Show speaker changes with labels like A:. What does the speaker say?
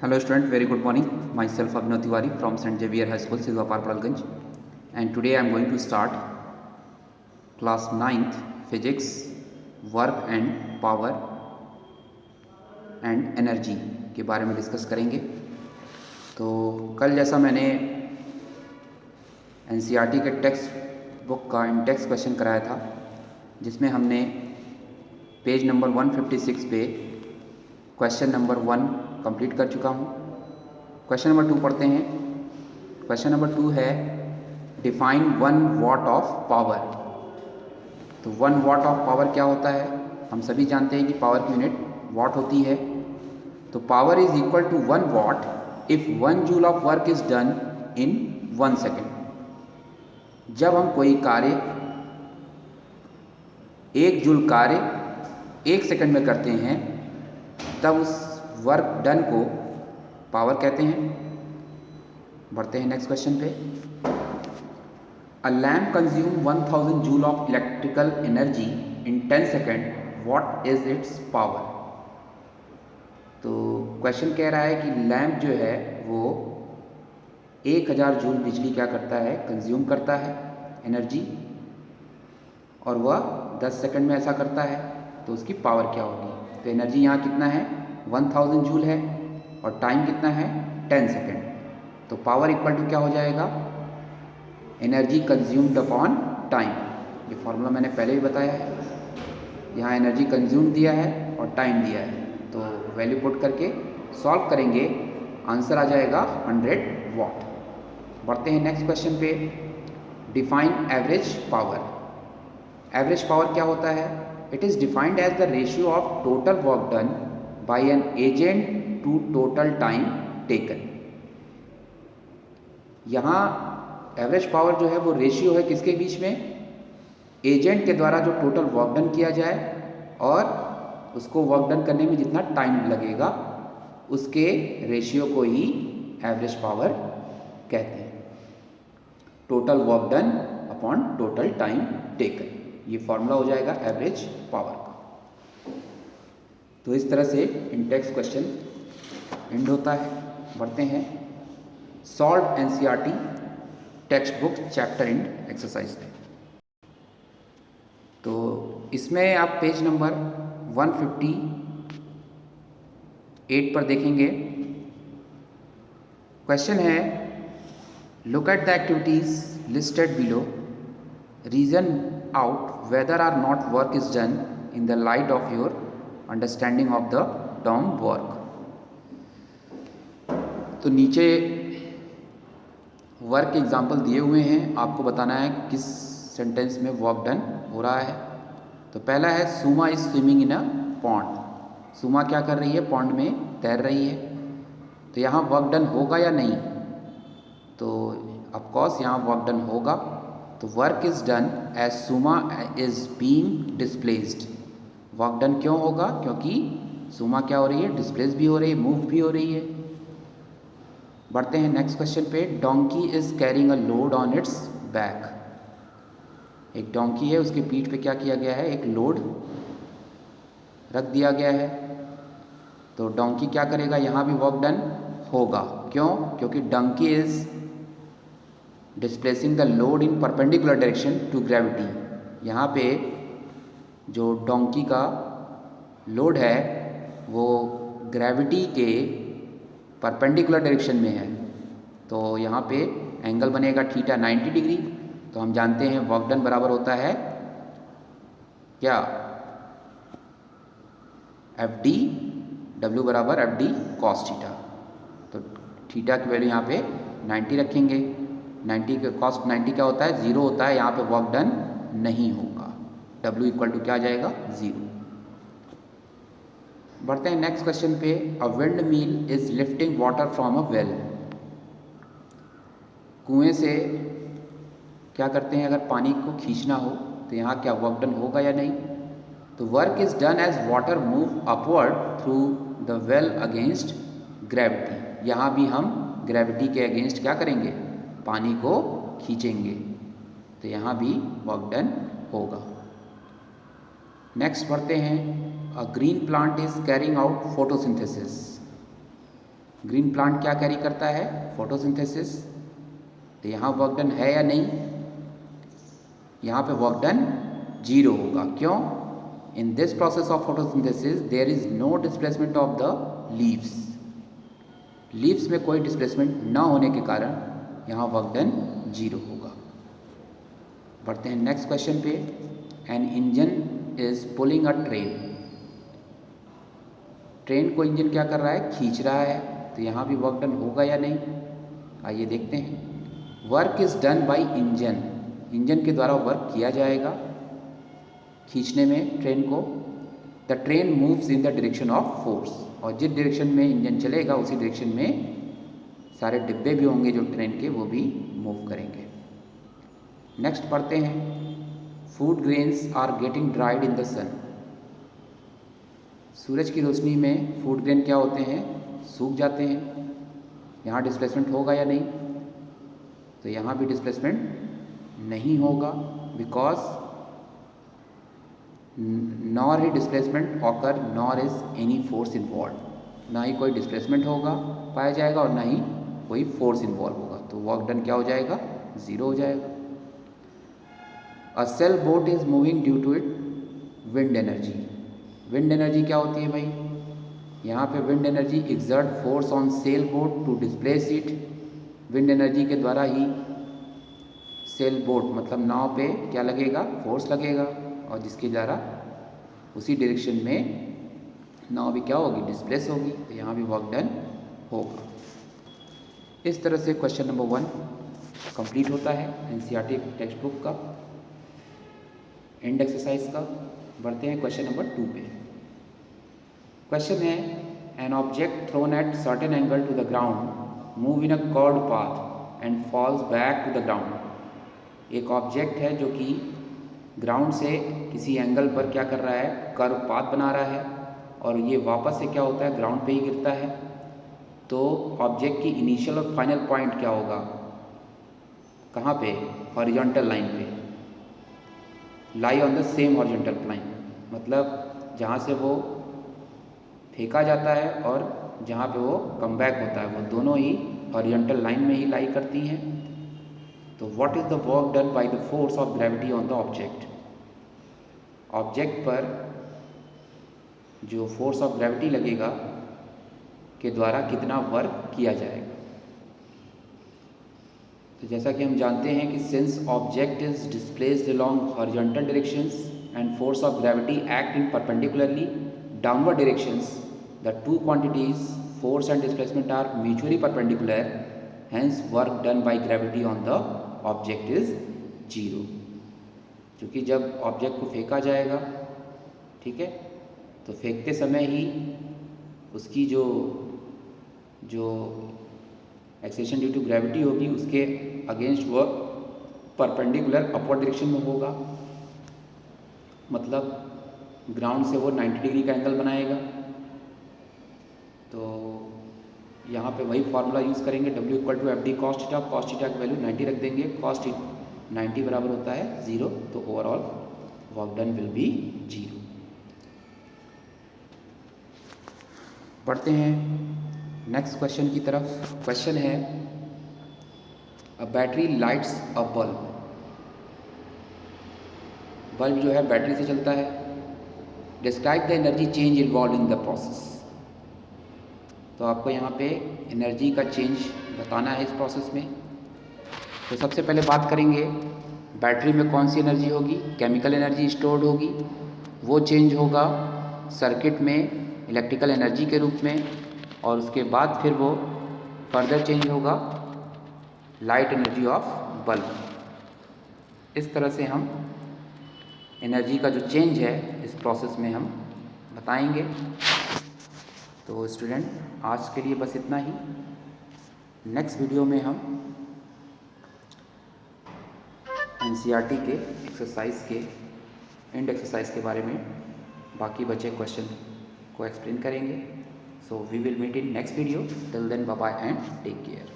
A: Hello student, very good morning. Myself Abhinav Tiwari from St. Xavier High School, Silvapar Palganj, and today I am going to start class 9th physics, work and power and energy के बारे में discuss करेंगे। तो कल जैसा मैंने NCERT के text book का इंडेक्स क्वेश्चन कराया था, जिसमें हमने पेज नंबर 156 पे क्वेश्चन नंबर 1 कंप्लीट कर चुका हूँ। क्वेश्चन नंबर 2 पढ़ते हैं। क्वेश्चन नंबर 2 है डिफाइन 1 वॉट ऑफ पावर। तो 1 वॉट ऑफ पावर क्या होता है? हम सभी जानते हैं कि पावर की यूनिट वॉट होती है। तो power is equal to 1 watt if 1 joule of work is done in 1 second. जब हम कोई कार्य 1 जूल कार्य 1 सेकेंड में करते हैं, तब उस वर्क डन को पावर कहते हैं। बढ़ते हैं नेक्स्ट क्वेश्चन पे। अ lamp consume 1000 joule of electrical energy in 10 second, what is it's power? तो क्वेश्चन कह रहा है कि लैम्प जो है वो 1000 जूल बिजली क्या करता है? कंज्यूम करता है एनर्जी, और वह 10 सेकेंड में ऐसा करता है, तो उसकी पावर क्या होगी? तो एनर्जी यहाँ कितना है? 1000 जूल है, और टाइम कितना है? 10 सेकेंड। तो पावर इक्वल टू क्या हो जाएगा? Energy consumed upon time. ये फॉर्मूला मैंने पहले भी बताया है। यहाँ एनर्जी कंज्यूम दिया है और टाइम दिया है, तो वैल्यू पुट करके सॉल्व करेंगे, आंसर आ जाएगा 100 वॉट। बढ़ते हैं नेक्स्ट क्वेश्चन पे। Define average power. Average power क्या होता है? It is defined as the ratio of total work done by an agent to total time taken. यहाँ एवरेज पावर जो है वो रेशियो है किसके बीच में? एजेंट के द्वारा जो टोटल वर्क डन किया जाए और उसको वर्क डन करने में जितना टाइम लगेगा, उसके रेशियो को ही एवरेज पावर कहते हैं। Total work done upon total time taken, ये फॉर्मूला हो जाएगा एवरेज पावर का। तो इस तरह से इंडेक्स क्वेश्चन एंड होता है। बढ़ते हैं solve NCERT text book chapter and exercise पे। तो इसमें आप पेज नंबर 158 पर देखेंगे। क्वेश्चन है look at the activities listed below, reason out whether or not work is done in the light of your understanding of the term work. तो नीचे work example दिए हुए हैं, आपको बताना है किस सेंटेंस में वर्क डन हो रहा है। तो पहला है Suma is swimming in a pond. Suma क्या कर रही है? पॉन्ड में तैर रही है। तो यहाँ वर्क डन होगा या नहीं? तो ऑफकोर्स यहाँ वर्क डन होगा। तो work is done as Suma is being displaced. Work done क्यों होगा? क्योंकि सुमा क्या हो रही है? डिस्प्लेस भी हो रही है, मूव भी हो रही है। बढ़ते हैं नेक्स्ट क्वेश्चन पे। Donkey is carrying a load on it's back. एक डोंकी है, उसके पीठ पे क्या किया गया है? एक लोड रख दिया गया है। तो डोंकी क्या करेगा? यहाँ भी वर्क डन होगा। क्यों? क्योंकि donkey is displacing the load in perpendicular direction to gravity. यहाँ पे जो डोंकी का लोड है वो ग्रेविटी के परपेंडिकुलर डायरेक्शन में है। तो यहाँ पे एंगल बनेगा थीटा 90 डिग्री। तो हम जानते हैं वर्क डन बराबर होता है क्या? एफ डी, डब्ल्यू बराबर एफ डी कॉस थीटा। तो थीटा की वैल्यू यहाँ पे 90 रखेंगे। 90 के कॉस 90 क्या होता है? 0 होता है। यहाँ पे वर्क डन नहीं होगा। डब्ल्यू इक्वल टू क्या आ जाएगा? 0। बढ़ते हैं नेक्स्ट क्वेश्चन पे। A wind mill is lifting water from a well. कुएं से क्या करते हैं? अगर पानी को खींचना हो तो यहाँ क्या वर्क डन होगा या नहीं? तो work is done as water move upward through the well against gravity. यहाँ भी हम ग्रेविटी के अगेंस्ट क्या करेंगे? पानी को खींचेंगे। तो यहाँ भी वर्क डन होगा। नेक्स्ट बढ़ते हैं। A green plant is carrying out photosynthesis. Green plant क्या कैरी करता है? फोटोसिंथेसिस। तो यहाँ वर्क डन है या नहीं? यहाँ पे वर्क डन 0 होगा। क्यों? In this process of photosynthesis there is no displacement of the leaves. Leaves में कोई डिस्प्लेसमेंट ना होने के कारण यहाँ वर्क डन 0 होगा। बढ़ते हैं नेक्स्ट क्वेश्चन पे। An engine is pulling a train. Train को इंजन क्या कर रहा है? खींच रहा है। तो यहाँ भी वर्क डन होगा या नहीं? आइए देखते हैं। Work is done by engine. Engine के द्वारा वर्क किया जाएगा खींचने में ट्रेन को। The train moves in the direction of force. और जिस डायरेक्शन में इंजन चलेगा उसी डायरेक्शन में सारे डिब्बे भी होंगे जो ट्रेन के, वो भी मूव करेंगे। नेक्स्ट पढ़ते हैं। Food grains are getting dried in the sun. सूरज की रोशनी में फूड ग्रेन क्या होते हैं? सूख जाते हैं। यहाँ डिस्प्लेसमेंट होगा या नहीं? तो यहाँ भी डिस्प्लेसमेंट नहीं होगा, because nor he displacement occur nor is any force involve. ना ही कोई डिस्प्लेसमेंट होगा पाया जाएगा और ना ही कोई फोर्स इन्वॉल्व होगा। तो वर्क डन क्या हो जाएगा? 0 हो जाएगा। A sail boat is moving due to it wind energy. Wind energy क्या होती है भाई? यहाँ पे wind energy exert force on sail boat to displace it. Wind energy के द्वारा ही सेल बोट मतलब नाव पे क्या लगेगा? फोर्स लगेगा, और जिसके द्वारा उसी डायरेक्शन में नाव भी क्या होगी? डिस्प्लेस होगी। तो यहाँ भी वर्क डन होगा। इस तरह से क्वेश्चन नंबर 1 कंप्लीट होता है एनसीईआरटी टेक्स्ट बुक का एंड एक्सरसाइज का। बढ़ते हैं क्वेश्चन नंबर 2 पे। क्वेश्चन है, an object thrown at certain angle to the ground move in a curved path and falls back to the ground. एक object है जो कि ग्राउंड से किसी एंगल पर क्या कर रहा है? कर्व पाथ बना रहा है, और ये वापस से क्या होता है? ग्राउंड पे ही गिरता है। तो ऑब्जेक्ट की इनिशियल और फाइनल पॉइंट क्या होगा? कहाँ पे? हॉरिजॉन्टल लाइन पे। Lie on the same horizontal line, मतलब जहाँ से वो फेंका जाता है और जहाँ पे वो कम बैक होता है, वो दोनों ही हॉरिजॉन्टल लाइन में ही लाई करती हैं। तो what is the work done by the force of gravity on the object. Object पर जो फोर्स ऑफ ग्रेविटी लगेगा के द्वारा कितना वर्क किया जाएगा। तो जैसा कि हम जानते हैं कि since object is displaced along horizontal directions and force of gravity act in perpendicularly downward directions, the two quantities force and displacement are mutually perpendicular, hence work done by gravity on the object is 0। क्योंकि जब object को फेंका जाएगा, ठीक है, तो फेंकते समय ही उसकी जो एक्सेलेरेशन ड्यू टू ग्रेविटी होगी उसके अगेंस्ट वह परपेंडिकुलर अपवर्ड डायरेक्शन में होगा। मतलब ग्राउंड से वो 90 डिग्री का एंगल बनाएगा। तो यहाँ पे वही फार्मूला यूज़ करेंगे, W = FD cos theta. cos theta की वैल्यू 90 रख देंगे। cos 90 बराबर होता है 0। तो overall work done will be 0। पढ़ते हैं नेक्स्ट क्वेश्चन की तरफ। क्वेश्चन है, a battery lights a bulb. Bulb जो है बैटरी से चलता है। Describe the energy change involve in the process. तो आपको यहाँ पे एनर्जी का चेंज बताना है इस प्रोसेस में। तो सबसे पहले बात करेंगे बैटरी में कौन सी एनर्जी होगी? केमिकल एनर्जी स्टोर्ड होगी, वो चेंज होगा सर्किट में इलेक्ट्रिकल एनर्जी के रूप में, और उसके बाद फिर वो फर्दर चेंज होगा लाइट एनर्जी ऑफ बल्ब। इस तरह से हम एनर्जी का जो चेंज है इस प्रोसेस में हम बताएंगे। तो स्टूडेंट, आज के लिए बस इतना ही। नेक्स्ट वीडियो में हम एनसीईआरटी के एक्सरसाइज के एंड एक्सरसाइज के बारे में बाकी बचे क्वेश्चन को एक्सप्लेन करेंगे। So we will meet in next video. Till then, bye bye and take care.